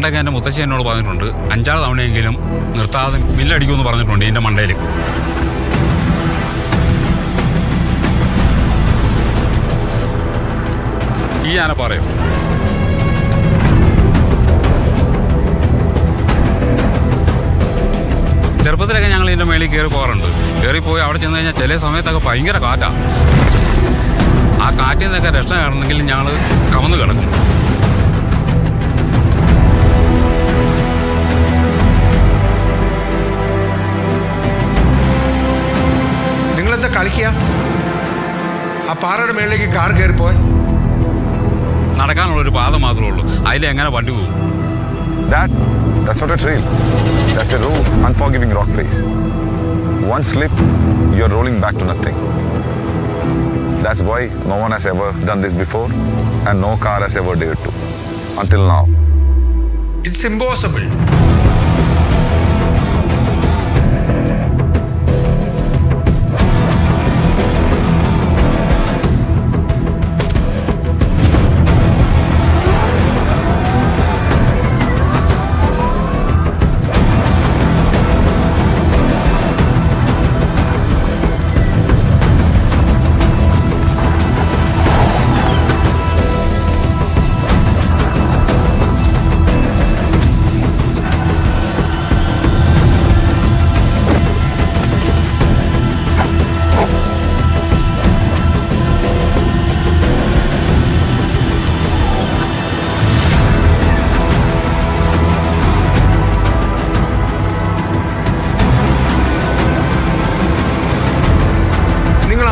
പണ്ടൊക്കെ എൻ്റെ മുത്തശ്ശി എന്നോട് പറഞ്ഞിട്ടുണ്ട് 5-6 തവണയെങ്കിലും നിർത്താതെ മില്ലടിക്കുമെന്ന് പറഞ്ഞിട്ടുണ്ട് എൻ്റെ മണ്ടയിൽ. ഈ ആന പറയും. ചെറുപ്പത്തിലൊക്കെ ഞങ്ങൾ ഇതിൻ്റെ മേളിൽ കയറി പോകാറുണ്ട്. കയറിപ്പോയി അവിടെ ചെന്ന് കഴിഞ്ഞാൽ ചില സമയത്തൊക്കെ ഭയങ്കര കാറ്റാണ്. ആ കാറ്റിൽ നിന്നൊക്കെ രക്ഷ കാണണമെങ്കിൽ ഞങ്ങൾ കമന്ന് കിടക്കും. നിങ്ങളെന്താ കളിക്കുക? ആ പാറയുടെ മേളിലേക്ക് കാർ കയറിപ്പോയി. നടക്കാനുള്ളൊരു പാത മാത്രമേ ഉള്ളൂ. അതിലെങ്ങനെ വണ്ടി പോകും? That's not a trail. That's a raw, unforgiving rock face. One slip, you're rolling back to nothing. That's why no one has ever done this before and no car has ever dared to. Until now. It's impossible.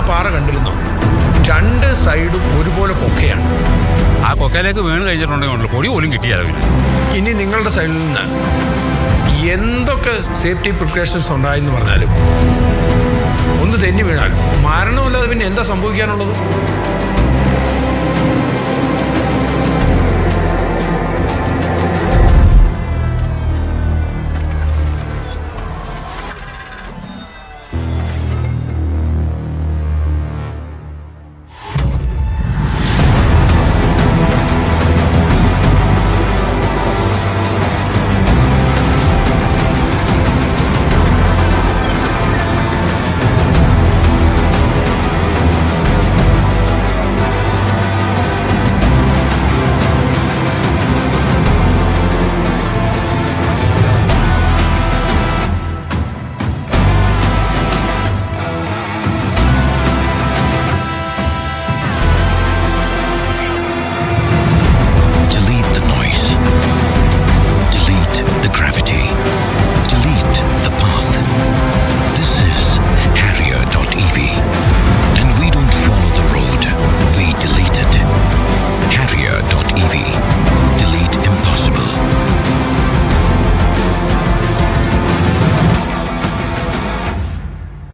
പാറ കണ്ടിരുന്നോ? 2 സൈഡും ഒരുപോലെ കൊക്കയാണ്. ആ കൊക്കയിലേക്ക് വീണ് കഴിച്ചിട്ടുണ്ടെങ്കിൽ പൊടി പോലും കിട്ടിയാലോ. ഇനി നിങ്ങളുടെ സൈഡിൽ നിന്ന് എന്തൊക്കെ സേഫ്റ്റി പ്രിക്കോഷൻസ് ഉണ്ടായെന്ന് പറഞ്ഞാലും ഒന്ന് തെന്നി വീണാൽ മരണമല്ലാതെ പിന്നെ എന്താ സംഭവിക്കാനുള്ളത്?